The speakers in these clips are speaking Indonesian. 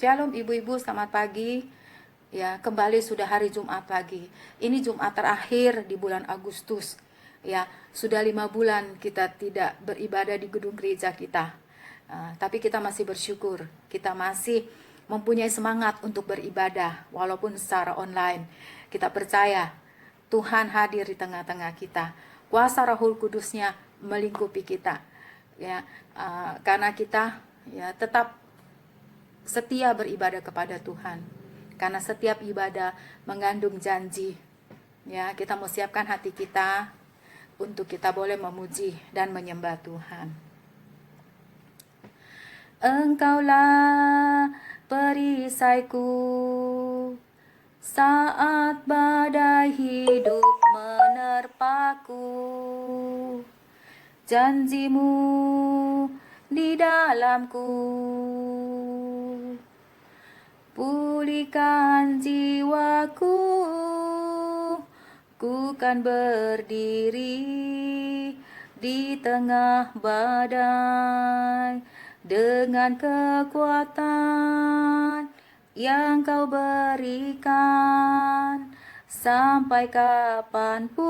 Shalom ibu-ibu, selamat pagi. Ya, kembali sudah hari Jumat lagi. Ini Jumat terakhir di bulan Agustus. Ya, sudah 5 bulan kita tidak beribadah di gedung gereja kita. Tapi kita masih bersyukur. Kita masih mempunyai semangat untuk beribadah walaupun secara online. Kita percaya Tuhan hadir di tengah-tengah kita. Kuasa Roh Kudusnya melingkupi kita. Ya, karena kita ya tetap setia beribadah kepada Tuhan, karena setiap ibadah mengandung janji. Ya, kita mau siapkan hati kita untuk kita boleh memuji dan menyembah Tuhan. Engkaulah perisaiku saat badai hidup menerpaku. Janjimu di dalamku, pulihkan jiwaku, ku kan berdiri di tengah badai dengan kekuatan yang kau berikan. Sampai kapanpun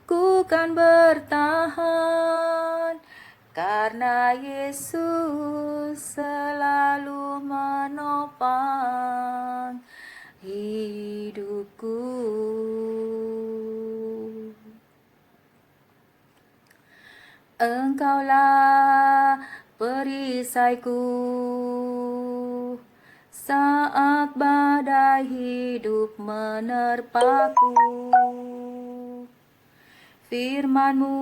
ku kan bertahan, karena Yesus selalu menopang hidupku. Engkaulah perisaiku saat badai hidup menerpaku. Firman-Mu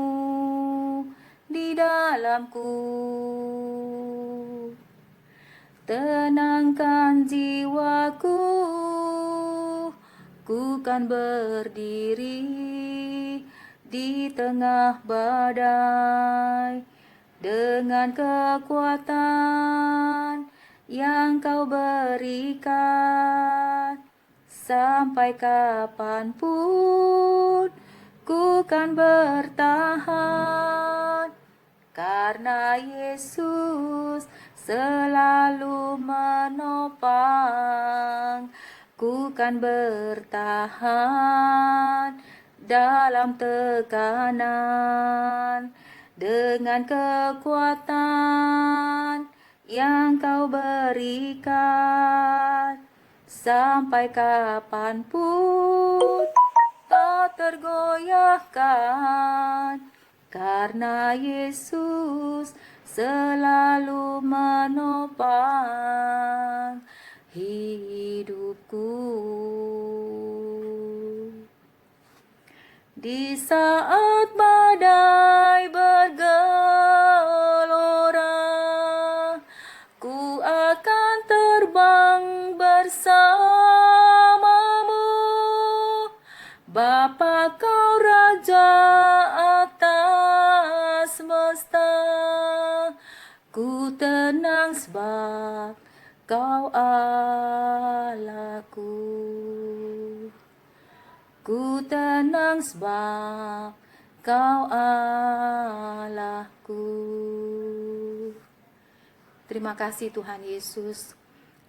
di dalamku, tenangkan jiwaku, ku kan berdiri di tengah badai dengan kekuatan yang kau berikan. Sampai kapanpun ku kan bertahan, karena Yesus selalu menopang. Ku kan bertahan dalam tekanan dengan kekuatan yang kau berikan. Sampai kapanpun tak tergoyahkan, karena Yesus selalu menopang hidupku. Di saat badai bergelora, ku akan terbang bersamamu. Bapa, kau Raja atas semesta, ku tenang sebab kau Allahku. Ku tenang sebab kau Allahku. Terima kasih Tuhan Yesus.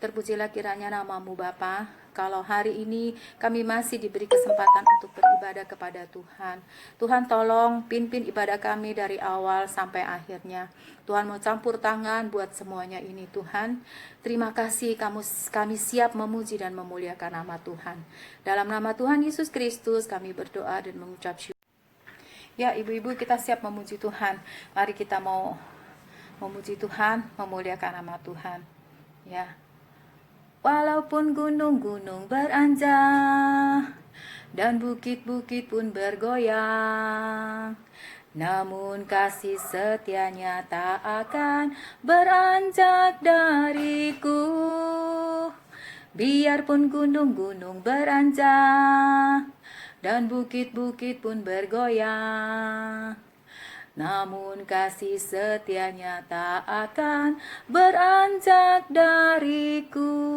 Terpujilah kiranya nama-Mu Bapa. Kalau hari ini kami masih diberi kesempatan untuk beribadah kepada Tuhan. Tuhan tolong pimpin ibadah kami dari awal sampai akhirnya. Tuhan mau campur tangan buat semuanya ini Tuhan. Terima kasih kami siap memuji dan memuliakan nama Tuhan. Dalam nama Tuhan Yesus Kristus kami berdoa dan mengucap syukur. Ya ibu-ibu, kita siap memuji Tuhan. Mari kita mau memuji Tuhan, memuliakan nama Tuhan. Ya. Walaupun gunung-gunung beranjak dan bukit-bukit pun bergoyang, namun kasih setianya tak akan beranjak dariku. Biarpun gunung-gunung beranjak dan bukit-bukit pun bergoyang, namun kasih setianya tak akan beranjak dariku.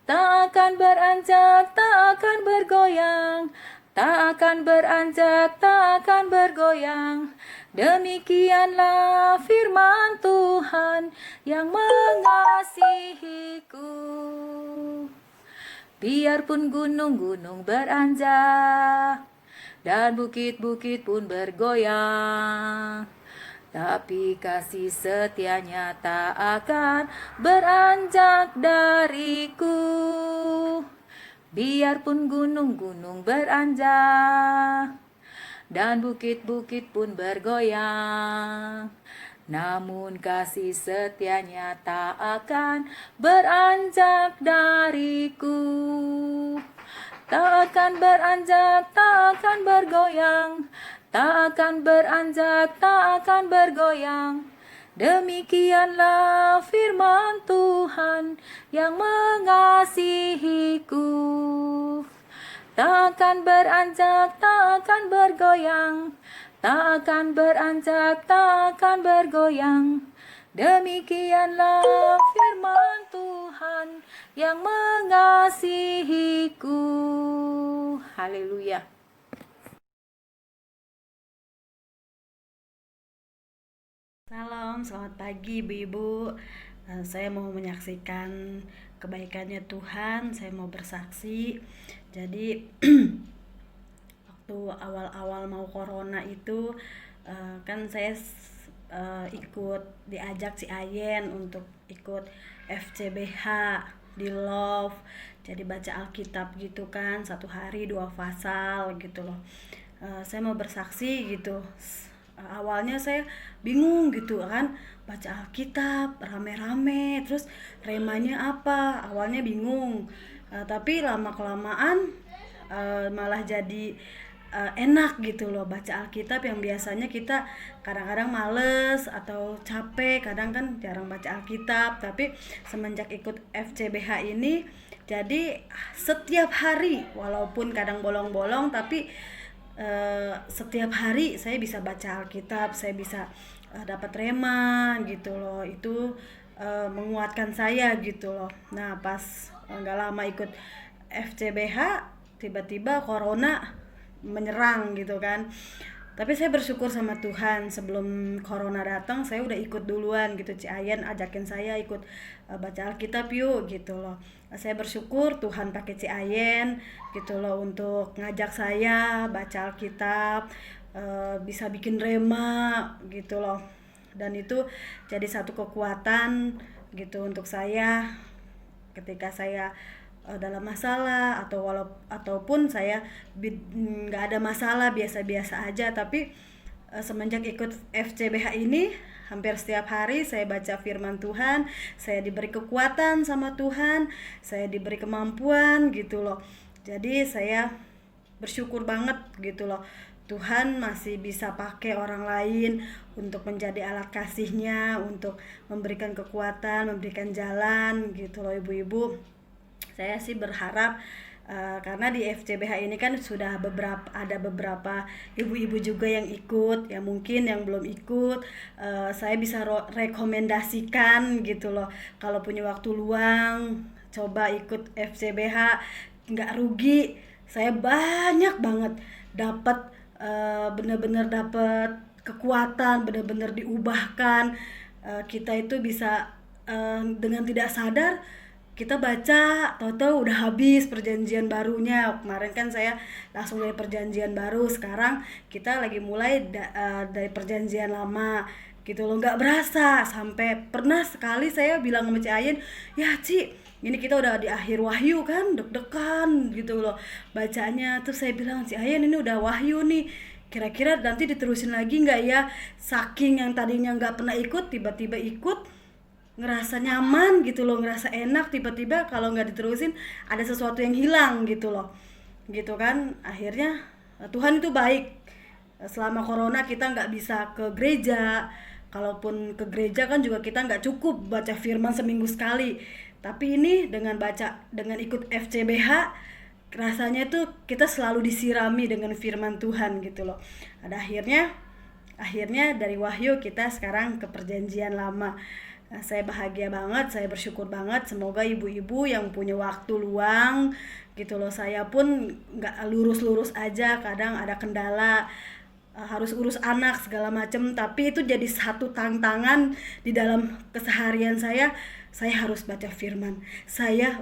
Tak akan beranjak, tak akan bergoyang, tak akan beranjak, tak akan bergoyang. Demikianlah firman Tuhan yang mengasihiku. Biarpun gunung-gunung beranjak dan bukit-bukit pun bergoyang, tapi kasih setianya tak akan beranjak dariku. Biarpun gunung-gunung beranjak dan bukit-bukit pun bergoyang, namun kasih setianya tak akan beranjak dariku. Tak akan beranjak, tak akan bergoyang, tak akan beranjak, tak akan bergoyang. Demikianlah firman Tuhan yang mengasihiku. Tak akan beranjak, tak akan bergoyang, tak akan beranjak, tak akan bergoyang. Demikianlah firman Tuhan yang mengasihiku. Haleluya. Salam, selamat pagi Ibu-Ibu. Saya mau menyaksikan kebaikannya Tuhan, saya mau bersaksi. Jadi waktu awal-awal mau corona itu kan saya ikut diajak si Ayen untuk ikut FCBH di Love. Jadi baca Alkitab gitu kan, 1 hari 2 pasal gitu loh. Saya mau bersaksi gitu. Awalnya saya bingung gitu kan, baca Alkitab rame-rame, terus remanya apa, awalnya bingung. Tapi lama-kelamaan malah jadi enak gitu loh baca Alkitab, yang biasanya kita kadang-kadang males atau capek, kadang kan jarang baca Alkitab. Tapi semenjak ikut FCBH ini, jadi setiap hari walaupun kadang bolong-bolong, tapi setiap hari saya bisa baca Alkitab, saya bisa dapat rema gitu loh. Itu menguatkan saya gitu loh. Nah pas nggak lama ikut FCBH, tiba-tiba corona menyerang gitu kan. Tapi saya bersyukur sama Tuhan, sebelum corona datang saya udah ikut duluan gitu. Ci Ayen ajakin saya ikut baca Alkitab yuk gitu loh. Saya bersyukur Tuhan pakai Ci Ayen gitu loh untuk ngajak saya baca Alkitab, bisa bikin rema gitu loh. Dan itu jadi satu kekuatan gitu untuk saya ketika saya dalam masalah, ataupun saya nggak ada masalah, biasa-biasa aja. Tapi semenjak ikut FCBH ini, hampir setiap hari saya baca firman Tuhan, saya diberi kekuatan sama Tuhan, saya diberi kemampuan gitu loh. Jadi saya bersyukur banget gitu loh, Tuhan masih bisa pakai orang lain untuk menjadi alat kasih-Nya, untuk memberikan kekuatan, memberikan jalan gitu loh ibu-ibu. Saya sih berharap karena di FCBH ini kan sudah ada beberapa ibu-ibu juga yang ikut, ya mungkin yang belum ikut, saya bisa rekomendasikan gitu loh. Kalau punya waktu luang, coba ikut FCBH, nggak rugi. Saya banyak banget dapat, bener-bener dapat kekuatan, bener-bener diubahkan. Kita itu bisa dengan tidak sadar kita baca, tahu-tahu udah habis perjanjian barunya. Kemarin kan saya langsung dari perjanjian baru, sekarang kita lagi mulai dari perjanjian lama gitu loh. Nggak berasa, sampai pernah sekali saya bilang sama Ci Ayen, ya Ci, ini kita udah di akhir wahyu kan, deg-degan gitu loh bacanya. Terus saya bilang, Ci Ayen ini udah wahyu nih, kira-kira nanti diterusin lagi nggak ya? Saking yang tadinya nggak pernah ikut, tiba-tiba ikut, ngerasa nyaman gitu loh, ngerasa enak. Tiba-tiba kalau nggak diterusin ada sesuatu yang hilang gitu loh, gitu kan. Akhirnya Tuhan itu baik. Selama corona kita nggak bisa ke gereja, kalaupun ke gereja kan juga kita nggak cukup baca firman seminggu sekali. Tapi ini dengan ikut FCBH, rasanya tuh kita selalu disirami dengan firman Tuhan gitu loh. Ada akhirnya dari wahyu kita sekarang ke perjanjian lama. Saya bahagia banget, saya bersyukur banget. Semoga ibu-ibu yang punya waktu luang gitu loh. Saya pun nggak lurus-lurus aja, kadang ada kendala, harus urus anak segala macem. Tapi itu jadi satu tantangan di dalam keseharian saya. Saya harus baca firman. Saya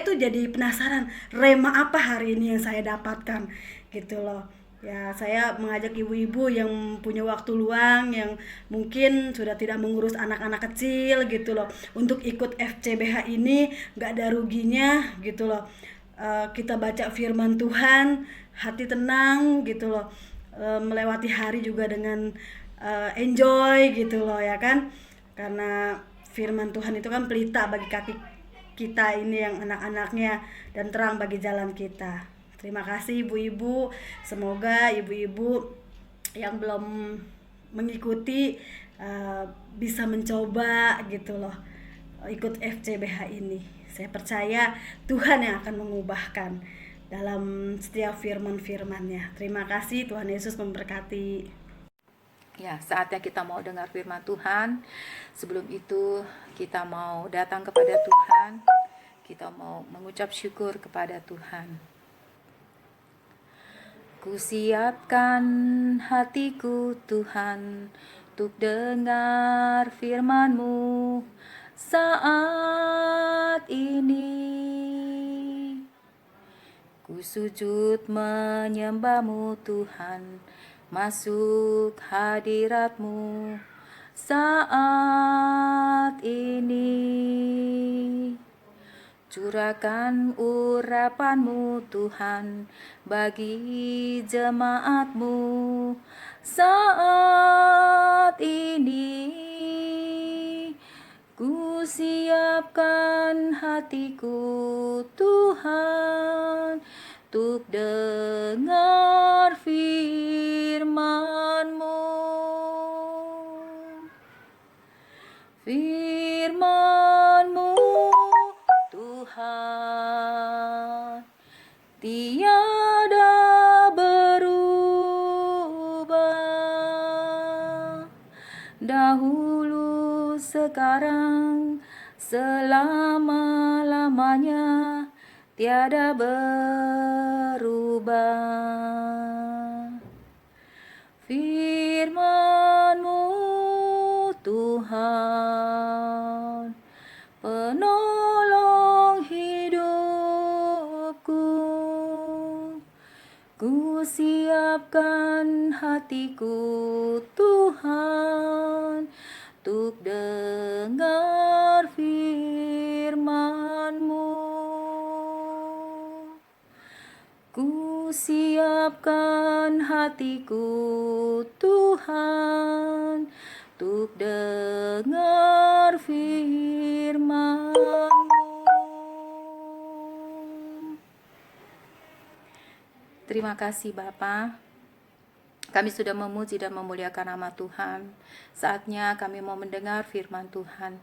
tuh jadi penasaran, rema apa hari ini yang saya dapatkan gitu loh. Ya, saya mengajak ibu-ibu yang punya waktu luang, yang mungkin sudah tidak mengurus anak-anak kecil gitu loh, untuk ikut FCBH ini nggak ada ruginya gitu loh. Kita baca firman Tuhan, hati tenang gitu loh. Melewati hari juga dengan enjoy gitu loh ya kan. Karena firman Tuhan itu kan pelita bagi kaki kita ini yang anak-anaknya, dan terang bagi jalan kita. Terima kasih ibu-ibu. Semoga ibu-ibu yang belum mengikuti bisa mencoba gitu loh, ikut FCBH ini. Saya percaya Tuhan yang akan mengubahkan dalam setiap firman-firman-Nya. Terima kasih, Tuhan Yesus memberkati. Ya, saatnya kita mau dengar firman Tuhan. Sebelum itu, kita mau datang kepada Tuhan. Kita mau mengucap syukur kepada Tuhan. Kusiapkan hatiku Tuhan untuk dengar firman-Mu saat ini. Ku sujud menyembah-Mu Tuhan, masuk hadirat-Mu saat ini. Curahkan urapan-Mu Tuhan bagi jemaat-Mu saat ini. Ku siapkan hatiku Tuhan untuk dengar firman-Mu. Firman-Mu Tuhan tiada berubah, dahulu sekarang selama-lamanya tiada berubah. Firman-Mu Tuhan penolong hidupku. Ku siapkan hatiku Tuhan untuk dengar firman-Mu. Ku siapkan hatiku Tuhan untuk dengar firman-Mu. Terima kasih Bapa. Kami sudah memuji dan memuliakan nama Tuhan. Saatnya kami mau mendengar firman Tuhan.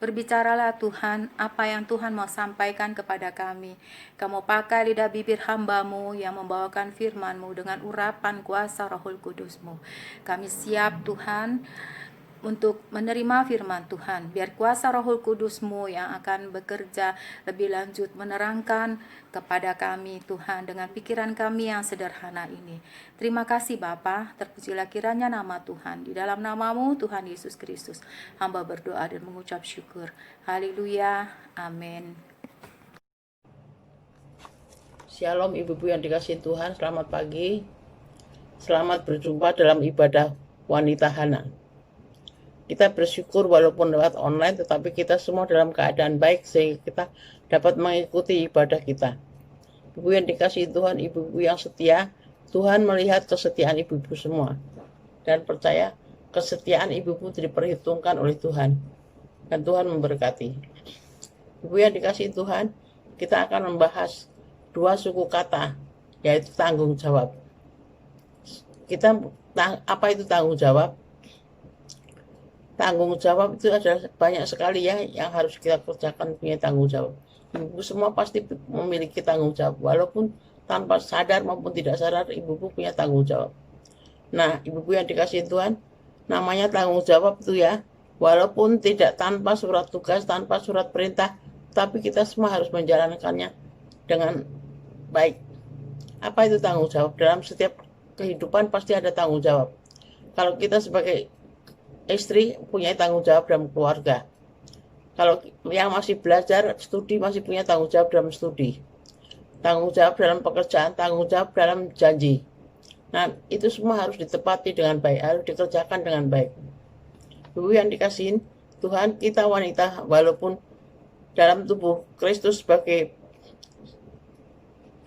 Berbicaralah Tuhan, apa yang Tuhan mau sampaikan kepada kami. Kamu pakai lidah bibir hamba-Mu yang membawakan firman-Mu dengan urapan kuasa Rohul Kudus-Mu. Kami siap Tuhan untuk menerima firman Tuhan. Biar kuasa Rohul Kudus-Mu yang akan bekerja lebih lanjut menerangkan kepada kami Tuhan dengan pikiran kami yang sederhana ini. Terima kasih Bapa, terpujilah kiranya nama Tuhan. Di dalam nama-Mu Tuhan Yesus Kristus, hamba berdoa dan mengucap syukur. Haleluya, amin. Shalom ibu-ibu yang dikasihi Tuhan, selamat pagi. Selamat berjumpa dalam ibadah wanita Hana. Kita bersyukur walaupun lewat online, tetapi kita semua dalam keadaan baik sehingga kita dapat mengikuti ibadah kita. Ibu yang dikasihi Tuhan, ibu-ibu yang setia, Tuhan melihat kesetiaan ibu-ibu semua. Dan percaya kesetiaan ibu-ibu diperhitungkan oleh Tuhan. Dan Tuhan memberkati. Ibu yang dikasihi Tuhan, kita akan membahas dua suku kata, yaitu tanggung jawab. Apa itu tanggung jawab? Tanggung jawab itu adalah banyak sekali ya yang harus kita kerjakan, punya tanggung jawab. Ibu semua pasti memiliki tanggung jawab, walaupun tanpa sadar maupun tidak sadar ibu punya tanggung jawab. Nah, ibu yang dikasihi Tuhan, namanya tanggung jawab itu ya, Walaupun tidak tanpa surat tugas, tanpa surat perintah, tapi kita semua harus menjalankannya dengan baik. Apa itu tanggung jawab? Dalam setiap kehidupan pasti ada tanggung jawab. Kalau kita sebagai istri punya tanggung jawab dalam keluarga. Kalau yang masih belajar, studi masih punya tanggung jawab dalam studi. Tanggung jawab dalam pekerjaan, tanggung jawab dalam janji. Nah, itu semua harus ditepati dengan baik, harus dikerjakan dengan baik. Ibu yang dikasihin Tuhan, kita wanita walaupun dalam tubuh Kristus sebagai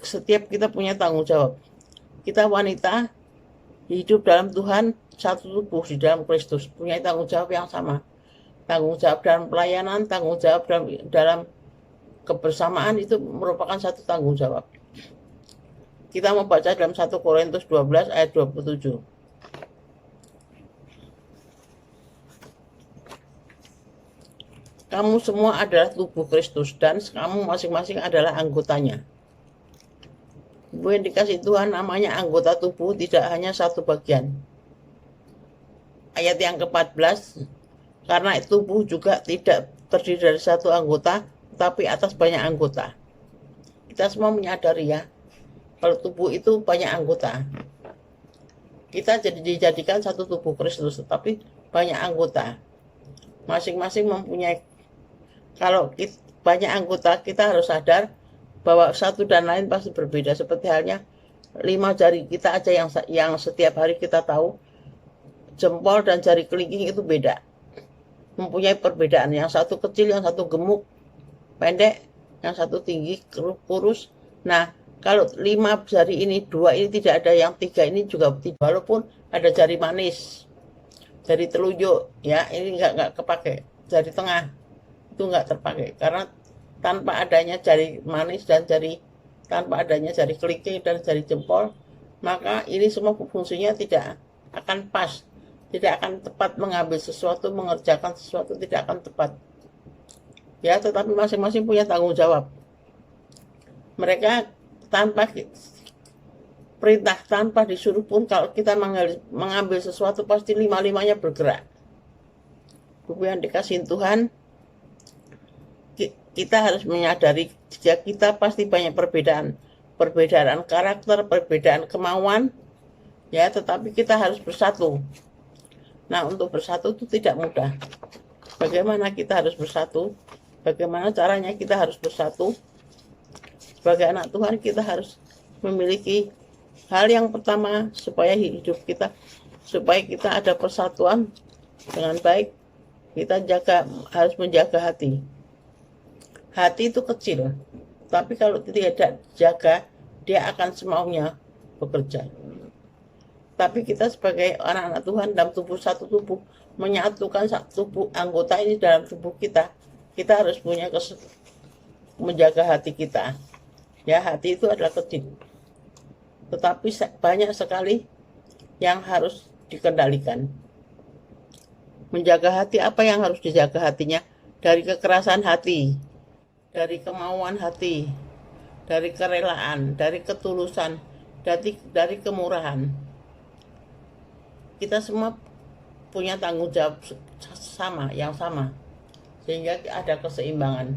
setiap kita punya tanggung jawab. Kita wanita hidup dalam Tuhan, satu tubuh di dalam Kristus, punya tanggung jawab yang sama. Tanggung jawab dalam pelayanan, tanggung jawab dalam kebersamaan itu merupakan satu tanggung jawab. Kita mau baca dalam 1 Korintus 12 ayat 27. Kamu semua adalah tubuh Kristus dan kamu masing-masing adalah anggotanya. Ibu yang dikasih Tuhan, namanya anggota tubuh tidak hanya satu bagian. Ayat yang ke-14, karena tubuh juga tidak terdiri dari satu anggota, tetapi atas banyak anggota. Kita semua menyadari ya, kalau tubuh itu banyak anggota. Kita dijadikan satu tubuh Kristus, tetapi banyak anggota. Masing-masing mempunyai. Kalau banyak anggota, kita harus sadar bahwa satu dan lain pasti berbeda. Seperti halnya 5 jari kita aja yang setiap hari kita tahu, jempol dan jari kelingking itu beda. Mempunyai perbedaan. Yang satu kecil, yang satu gemuk, pendek, yang satu tinggi, kurus. Nah, kalau 5 jari ini, 2 ini tidak ada, yang 3 ini juga tidak. Walaupun ada jari manis, jari telunjuk, ya ini nggak kepake. Jari tengah itu nggak terpakai karena tanpa adanya jari manis dan tanpa adanya jari kelingking dan jari jempol, maka ini semua fungsinya tidak akan pas, tidak akan tepat mengambil sesuatu, mengerjakan sesuatu tidak akan tepat. Ya, tetapi masing-masing punya tanggung jawab. Mereka tanpa perintah, tanpa disuruh pun, kalau kita mengambil sesuatu pasti 5-5-nya bergerak. Buku yang dikasihin Tuhan, kita harus menyadari kita pasti banyak perbedaan karakter, perbedaan kemauan, ya, tetapi kita harus bersatu. Nah, untuk bersatu itu tidak mudah. Bagaimana kita harus bersatu? Bagaimana caranya kita harus bersatu? Sebagai anak Tuhan kita harus memiliki hal yang pertama supaya hidup kita, supaya kita ada persatuan dengan baik. Kita harus menjaga hati. Hati itu kecil, tapi kalau tidak jaga, dia akan semaunya bekerja. Tapi kita sebagai anak-anak Tuhan dalam satu tubuh, menyatukan satu tubuh anggota ini dalam tubuh kita harus punya menjaga hati kita. Ya, hati itu adalah kecil, tetapi banyak sekali yang harus dikendalikan. Menjaga hati, apa yang harus dijaga hatinya? Dari kekerasan hati, dari kemauan hati, dari kerelaan, dari ketulusan, dari kemurahan. Kita semua punya tanggung jawab yang sama, sehingga ada keseimbangan.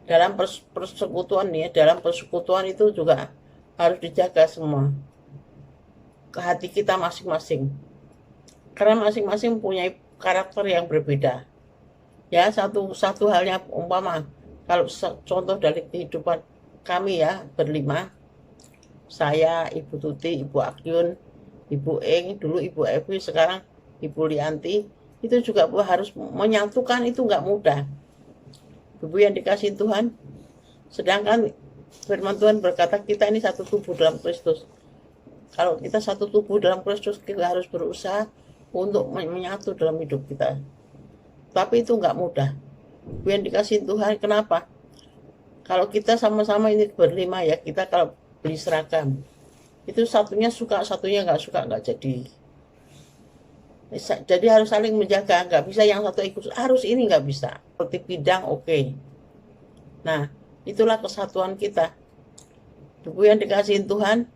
Dalam persekutuan dalam persekutuan itu juga harus dijaga semua ke hati kita masing-masing. Karena masing-masing punya karakter yang berbeda. Ya, satu halnya umpama, kalau contoh dari kehidupan kami ya berlima, saya, Ibu Tuti, Ibu Akyun, Ibu Eng, dulu Ibu Evi, sekarang Ibu Lianti, itu juga harus menyatukan, itu nggak mudah. Ibu yang dikasih Tuhan, sedangkan firman Tuhan berkata kita ini satu tubuh dalam Kristus. Kalau kita satu tubuh dalam Kristus, kita harus berusaha untuk menyatu dalam hidup kita. Tapi itu nggak mudah. Ibu yang dikasih Tuhan, kenapa? Kalau kita sama-sama ini berlima ya, kita kalau beli seragam, itu satunya suka, satunya nggak suka, nggak jadi. Jadi harus saling menjaga, nggak bisa yang satu ikut, harus ini nggak bisa. Seperti bidang, oke. Nah, itulah kesatuan kita. Ibu yang dikasihin Tuhan,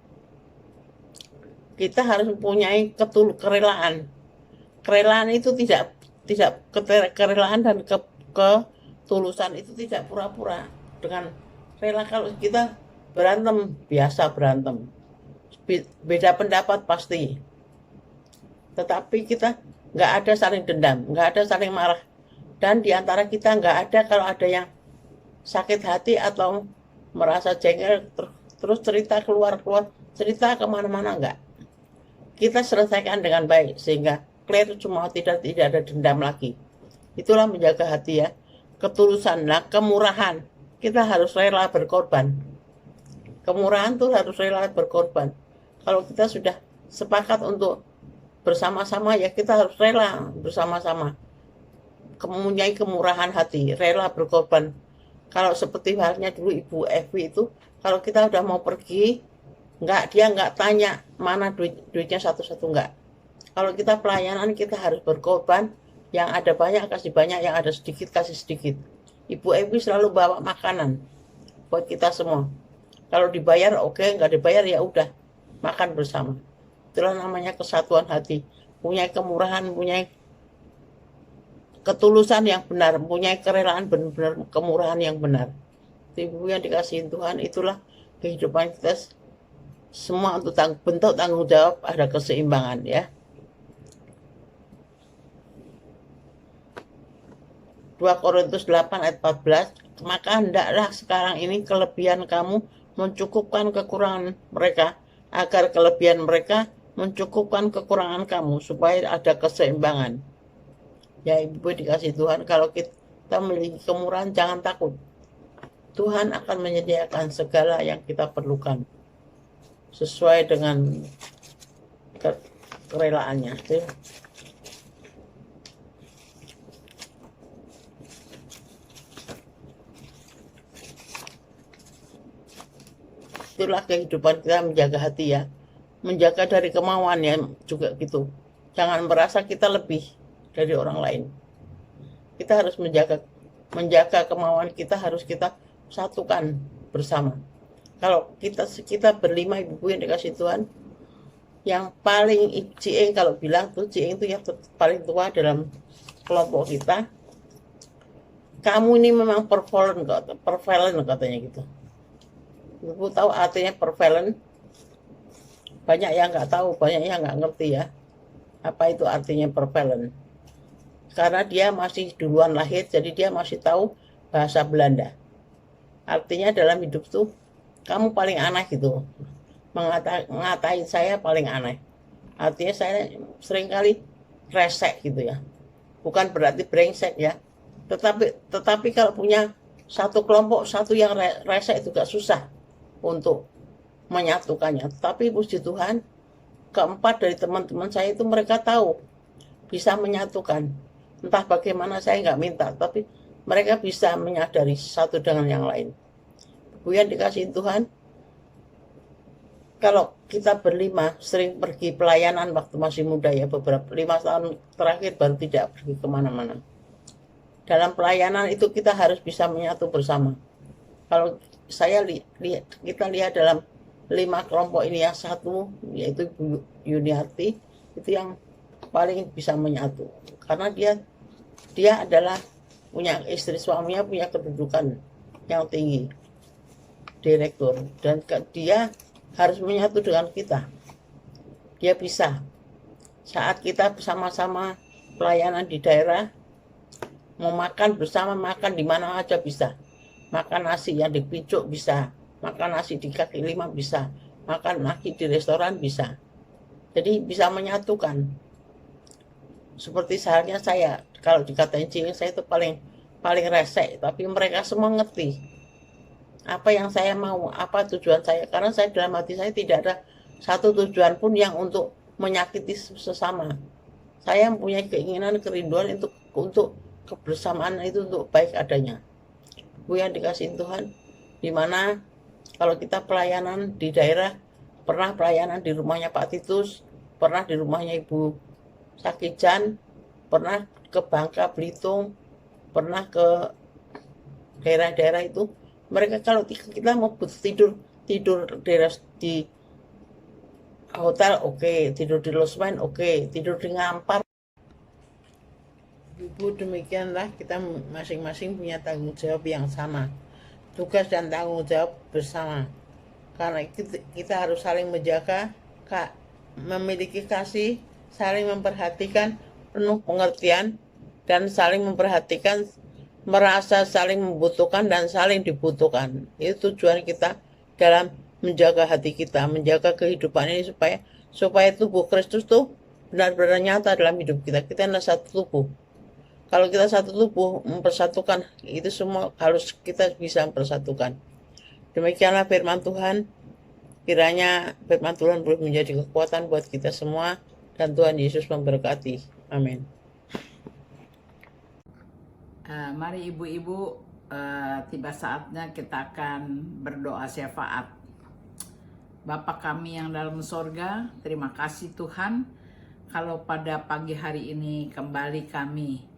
kita harus mempunyai kerelaan. Kerelaan itu kerelaan dan ketulusan itu tidak pura-pura. Dengan rela, kalau kita berantem, biasa berantem, beda pendapat pasti, tetapi kita nggak ada saling dendam, nggak ada saling marah, dan diantara kita nggak ada kalau ada yang sakit hati atau merasa jengkel terus cerita keluar cerita kemana-mana, nggak. Kita selesaikan dengan baik sehingga clear semua, tidak ada dendam lagi. Itulah menjaga hati ya, ketulusan. Nah, kemurahan, kita harus rela berkorban. Kemurahan tuh harus rela berkorban. Kalau kita sudah sepakat untuk bersama-sama, ya kita harus rela bersama-sama, mempunyai kemurahan hati, rela berkorban. Kalau seperti halnya dulu Ibu Evi itu, kalau kita udah mau pergi, dia nggak tanya mana duitnya satu-satu, nggak. Kalau kita pelayanan, kita harus berkorban. Yang ada banyak kasih banyak, yang ada sedikit kasih sedikit. Ibu Evi selalu bawa makanan buat kita semua. Kalau dibayar oke, nggak dibayar ya udah, makan bersama. Itulah namanya kesatuan hati, punya kemurahan, punya ketulusan yang benar, punya kerelaan benar-benar, kemurahan yang benar. Ibu yang dikasihin Tuhan, itulah kehidupan kita semua. Untuk bentuk tanggung jawab ada keseimbangan ya. 2 Korintus 8 ayat 14, maka hendaklah sekarang ini kelebihan kamu mencukupkan kekurangan mereka, agar kelebihan mereka mencukupkan kekurangan kamu, supaya ada keseimbangan. Ya Ibu dikasih Tuhan, kalau kita memiliki kemurahan, jangan takut. Tuhan akan menyediakan segala yang kita perlukan sesuai dengan kerelaannya. Itulah kehidupan kita, menjaga hati ya, menjaga dari kemauan ya juga gitu. Jangan merasa kita lebih dari orang lain. Kita harus menjaga kemauan kita, harus kita satukan bersama. Kalau kita berlima Ibu yang dikasih Tuhan, yang paling Cieng, kalau bilang tuh Cieng itu yang paling tua dalam kelompok kita. Kamu ini memang prevalent katanya gitu. Ibu tahu artinya prevalent? Banyak yang nggak tahu, banyak yang nggak ngerti ya apa itu artinya prevalent. Karena dia masih duluan lahir, jadi dia masih tahu bahasa Belanda. Artinya dalam hidup tuh kamu paling aneh gitu. Ngatain saya paling aneh. Artinya saya seringkali resek gitu ya. Bukan berarti brengsek ya. Tetapi kalau punya satu kelompok, satu yang resek itu gak susah untuk menyatukannya. Tapi puji Tuhan, keempat dari teman-teman saya itu mereka tahu bisa menyatukan. Entah bagaimana saya nggak minta, tapi mereka bisa menyadari satu dengan yang lain. Bu yang dikasihin Tuhan, kalau kita berlima sering pergi pelayanan waktu masih muda ya, beberapa 5 tahun terakhir baru tidak pergi kemana-mana. Dalam pelayanan itu kita harus bisa menyatu bersama. Kalau kita lihat dalam 5 kelompok ini, yang satu yaitu Bu Yuniarti itu yang paling bisa menyatu, karena dia adalah punya istri, suaminya punya kedudukan yang tinggi, direktur, dan dia harus menyatu dengan kita. Dia bisa. Saat kita bersama-sama pelayanan di daerah, mau makan bersama, makan di mana aja bisa. Makan nasi yang di Picuk bisa, makan nasi di kaki 5 bisa, makan nasi di restoran bisa. Jadi bisa menyatukan. Seperti seharusnya saya, kalau dikatain Cieng, saya itu paling resek, tapi mereka semua ngerti apa yang saya mau, apa tujuan saya. Karena saya dalam hati saya tidak ada satu tujuan pun yang untuk menyakiti sesama. Saya mempunyai keinginan, kerinduan untuk kebersamaan itu untuk baik adanya. Bu yang dikasihin Tuhan, dimana kalau kita pelayanan di daerah, pernah pelayanan di rumahnya Pak Titus, pernah di rumahnya Ibu Sakijan, pernah ke Bangka Belitung, pernah ke daerah-daerah itu. Mereka kalau kita mau tidur di hotel oke, tidur di losmen oke, tidur di ngampar Ibu, demikianlah kita masing-masing punya tanggung jawab yang sama. Tugas dan tanggung jawab bersama. Karena kita harus saling menjaga, memiliki kasih, saling memperhatikan, penuh pengertian, dan saling memperhatikan, merasa saling membutuhkan dan saling dibutuhkan. Itu tujuan kita dalam menjaga hati kita, menjaga kehidupan ini supaya tubuh Kristus tuh benar-benar nyata dalam hidup kita. Kita adalah satu tubuh. Kalau kita satu tubuh, mempersatukan, itu semua harus kita bisa mempersatukan. Demikianlah firman Tuhan. Kiranya firman Tuhan boleh menjadi kekuatan buat kita semua. Dan Tuhan Yesus memberkati. Amin. Mari ibu-ibu, tiba saatnya kita akan berdoa syafaat. Bapa kami yang dalam sorga, terima kasih Tuhan. Kalau pada pagi hari ini kembali kami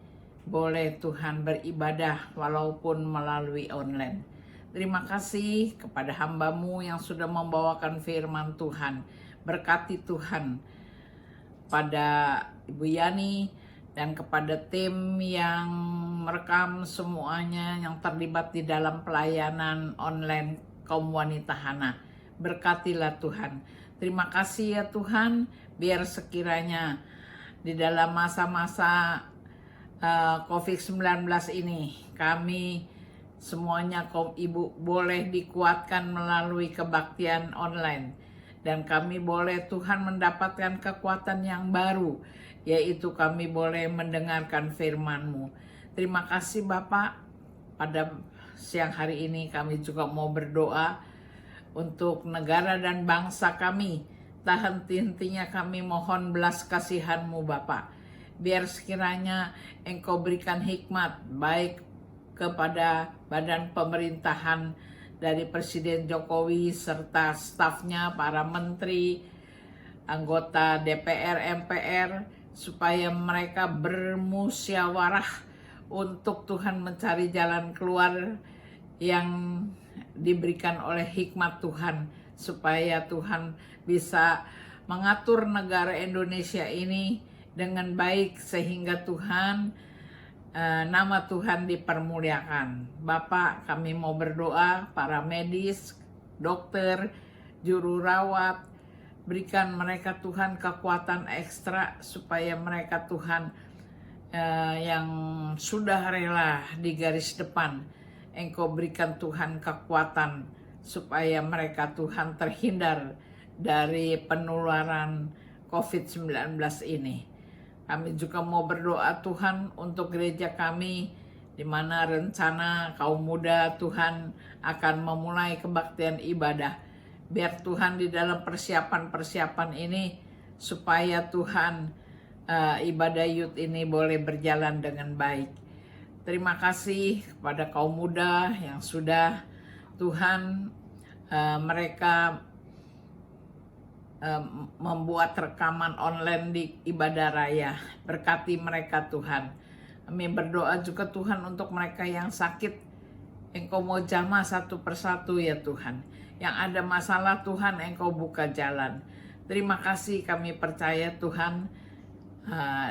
boleh Tuhan beribadah walaupun melalui online. Terima kasih kepada hamba-Mu yang sudah membawakan firman Tuhan. Berkati Tuhan pada Ibu Yani dan kepada tim yang merekam semuanya yang terlibat di dalam pelayanan online kaum wanita Hana. Berkatilah Tuhan. Terima kasih ya Tuhan, biar sekiranya di dalam masa-masa COVID-19 ini kami semuanya kaum ibu boleh dikuatkan melalui kebaktian online, dan kami boleh Tuhan mendapatkan kekuatan yang baru, yaitu kami boleh mendengarkan firman-Mu. Terima kasih Bapak. Pada siang hari ini kami juga mau berdoa untuk negara dan bangsa kami. Tak henti-hentinya kami mohon belas kasihan-Mu Bapak. Biar sekiranya Engkau berikan hikmat baik kepada badan pemerintahan dari Presiden Jokowi serta stafnya, para menteri, anggota DPR, MPR, supaya mereka bermusyawarah untuk Tuhan mencari jalan keluar yang diberikan oleh hikmat Tuhan, supaya Tuhan bisa mengatur negara Indonesia ini dengan baik sehingga Tuhan, nama Tuhan dipermuliakan. Bapak, kami mau berdoa para medis, dokter, juru rawat, berikan mereka Tuhan kekuatan ekstra supaya mereka Tuhan yang sudah rela di garis depan, Engkau berikan Tuhan kekuatan supaya mereka Tuhan terhindar dari penularan COVID-19 ini. Kami juga mau berdoa Tuhan untuk gereja kami, di mana rencana kaum muda Tuhan akan memulai kebaktian ibadah. Biar Tuhan di dalam persiapan-persiapan ini, supaya Tuhan ibadah youth ini boleh berjalan dengan baik. Terima kasih kepada kaum muda yang sudah Tuhan mereka membuat rekaman online di ibadah raya. Berkati mereka Tuhan. Kami berdoa juga Tuhan untuk mereka yang sakit. Engkau mau jamah satu persatu ya Tuhan. Yang ada masalah Tuhan, Engkau buka jalan. Terima kasih, kami percaya Tuhan.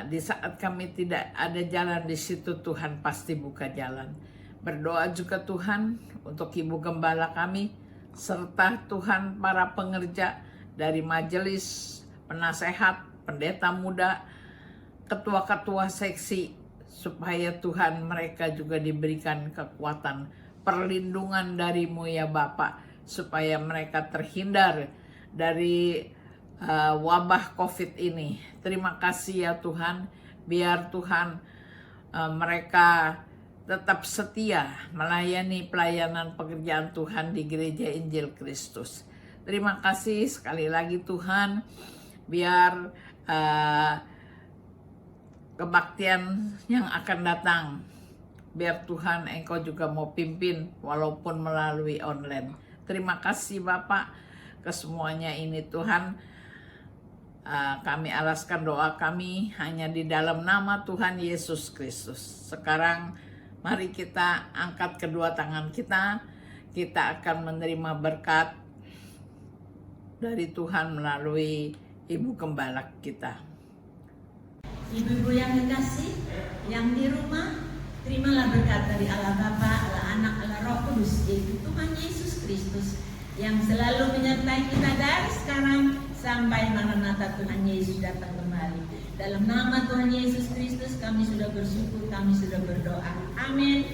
Di saat kami tidak ada jalan, di situ Tuhan pasti buka jalan. Berdoa juga Tuhan untuk Ibu Gembala kami, serta Tuhan para pengerja dari majelis, penasehat, pendeta muda, ketua-ketua seksi, supaya Tuhan mereka juga diberikan kekuatan, perlindungan dari-Mu ya Bapa, supaya mereka terhindar dari wabah COVID ini. Terima kasih ya Tuhan, biar Tuhan mereka tetap setia melayani pelayanan pekerjaan Tuhan di Gereja Injil Kristus. Terima kasih sekali lagi Tuhan, biar kebaktian yang akan datang, biar Tuhan Engkau juga mau pimpin walaupun melalui online. Terima kasih Bapak, kesemuanya ini Tuhan. Kami alaskan doa kami hanya di dalam nama Tuhan Yesus Kristus. Sekarang mari kita angkat kedua tangan kita. Kita akan menerima berkat dari Tuhan melalui Ibu Gembala kita. Ibu-ibu yang dikasih, Yang di rumah, terimalah berkat dari Allah Bapa, Allah Anak, Allah Roh Kudus, yaitu Tuhan Yesus Kristus, yang selalu menyertai kita dari sekarang sampai Maranatha Tuhan Yesus datang kembali. Dalam nama Tuhan Yesus Kristus kami sudah bersyukur, kami sudah berdoa. Amin.